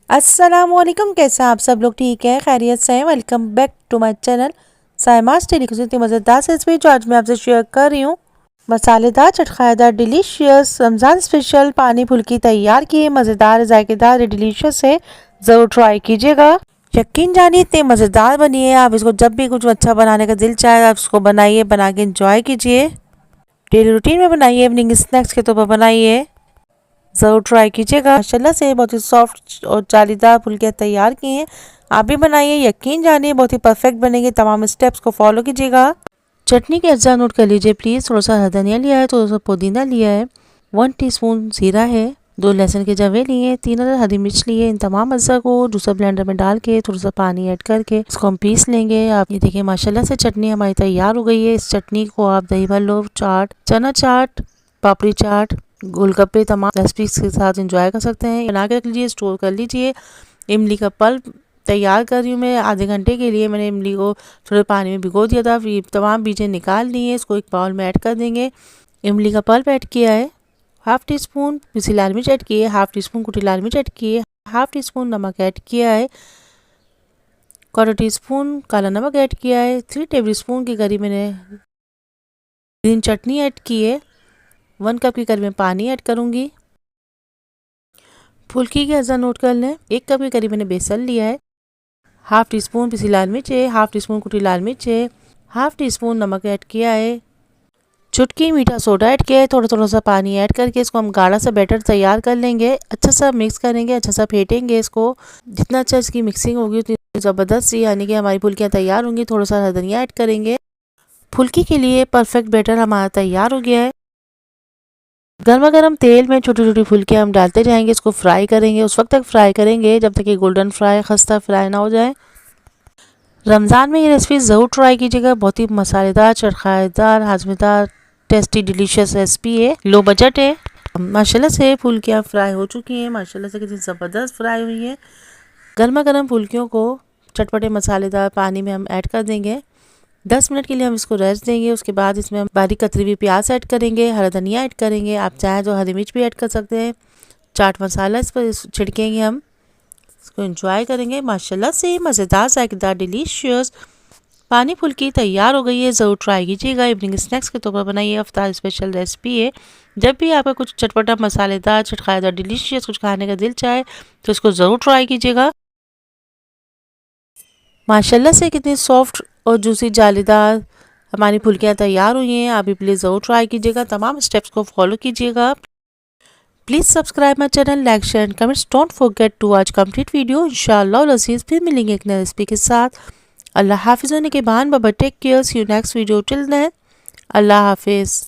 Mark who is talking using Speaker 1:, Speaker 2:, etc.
Speaker 1: अस्सलामुअलैकुम, कैसे हैं आप सब लोग? ठीक है, खैरियत से हैं? Welcome back to my channel Saima's tele cooking. इतनी मज़ेदार से रेसिपी जो आज मैं आपसे शेयर कर रही हूँ। मसालेदार चटखानेदार डिलीशियस रमज़ान स्पेशल पानी फुल्की तैयार किए। मज़ेदार जायकेदार डिलीशियस है, ज़रूर ट्राई कीजिएगा। यकीन जानिए इतने मज़ेदार बनी है। आप इसको जब भी कुछ अच्छा बनाने का दिल चाहे आप इसको बनाइए, बना के इंजॉय कीजिए। डेली रूटीन में बनाइए, इवनिंग स्नैक्स के तौर पर बनाइए, ज़रूर ट्राई कीजिएगा। माशाल्लाह से बहुत ही सॉफ्ट और जालीदार फुल्कियाँ तैयार की हैं। आप भी बनाइए, यकीन जानिए बहुत ही परफेक्ट बनेंगे। तमाम स्टेप्स को फॉलो कीजिएगा। चटनी के अज्जा नोट कर लीजिए प्लीज़। थोड़ा सा हरा धनिया लिया है, थोड़ा सा पुदीना लिया है, 1 टीस्पून जीरा है, 2 लहसुन के जवे लिए, 3 अदर हरी मिर्च लिए। इन तमाम अज्जा को जूसर ब्लेंडर में डाल के थोड़ा सा पानी ऐड करके इसको हम पीस लेंगे। आप ये देखिए माशाल्लाह से चटनी हमारी तैयार हो गई है। इस चटनी को आप दही भल्लो चाट, चना चाट, पापड़ी चाट, गोलगप्पे तमाम रेसिपीज के साथ एंजॉय कर सकते हैं। बना के रख लीजिए, स्टोर कर लीजिए। इमली का पल्प तैयार कर रही हूँ मैं। आधे घंटे के लिए मैंने इमली को थोड़े पानी में भिगो दिया था। फिर तमाम बीजें निकाल ली हैं, इसको एक बाउल में ऐड कर देंगे। इमली का पल्प ऐड किया है, 1/2 टीस्पून पिसी लाल मिर्च ऐड की है, 1/2 टीस्पून कुटी लाल मिर्च ऐड की है, 1/2 टीस्पून नमक ऐड किया है, 1/4 टीस्पून काला नमक ऐड किया है, 3 टेबल स्पून की करी मैंने ग्रीन चटनी ऐड की है, 1 कप की करी में पानी ऐड करूँगी। फुल्की के अज्जा नोट कर लें। 1 कप के करीब मैंने बेसन लिया है, 1/2 टीस्पून पिसी लाल मिर्च है, 1/2 टीस्पून कुटी लाल मिर्च है, 1/2 टीस्पून नमक ऐड किया है, चुटकी मीठा सोडा ऐड किया है। थोड़ा थोड़ा सा पानी ऐड करके इसको हम गाढ़ा सा बैटर तैयार कर लेंगे। अच्छा सा मिक्स करेंगे, अच्छा सा फेंटेंगे इसको। जितना अच्छा इसकी मिक्सिंग होगी उतनी ज़बरदस्त सी यानी कि हमारी फुल्कियाँ तैयार होंगी। थोड़ा सा धनिया ऐड करेंगे। फुल्की के लिए परफेक्ट बैटर हमारा तैयार हो गया है। गर्मा गर्म तेल में छोटी छोटी फुल्कियाँ हम डालते जाएंगे, इसको फ्राई करेंगे। उस वक्त तक फ्राई करेंगे जब तक ये गोल्डन फ्राई खस्ता फ्राई ना हो जाए। रमज़ान में ये रेसिपी ज़रूर ट्राई कीजिएगा। बहुत ही मसालेदार चटखानेदार हाजमेदार टेस्टी डिलीशियस रेसिपी है, लो बजट है। माशाल्लाह से फुल्कियाँ फ्राई हो चुकी हैं। माशाल्लाह से कितनी ज़बरदस्त फ्राई हुई हैं। गर्मा गर्म फुल्कियों को चटपटे मसालेदार पानी में हम ऐड कर देंगे। 10 मिनट के लिए हम इसको रेस्ट देंगे। उसके बाद इसमें हम बारीक कतरी हुई प्याज ऐड करेंगे, हरा धनिया ऐड करेंगे। आप चाहें तो हरी मिर्च भी ऐड कर सकते हैं। चाट मसाला इस पर छिड़केंगे, हम इसको एंजॉय करेंगे। माशाल्लाह से मज़ेदार जायकेदार डिलीशियस पानी फुल्की तैयार हो गई है। ज़रूर ट्राई कीजिएगा। इवनिंग स्नैक्स के तौर पर बनाइए, इफ्तार स्पेशल रेसिपी है। जब भी आपका कुछ चटपटा मसालेदार चटखानेदार डिलीशियस कुछ खाने का दिल चाहे तो इसको ज़रूर ट्राई कीजिएगा। माशाल्लाह से कितनी सॉफ्ट और जूसी जालीदार हमारी फुल्कियाँ तैयार हुई हैं। आप भी प्लीज़ ज़रूर ट्राई कीजिएगा। तमाम स्टेप्स को फॉलो कीजिएगा। Please subscribe my channel, like share and comments. Don't forget to watch complete video. इंशाअल्लाह अज़ीज़ फिर मिलेंगे एक नई रेसिपी के साथ। अल्लाह हाफिज़ होने के बाद बाबा take care, see you next video. Till then Allah हाफिज़।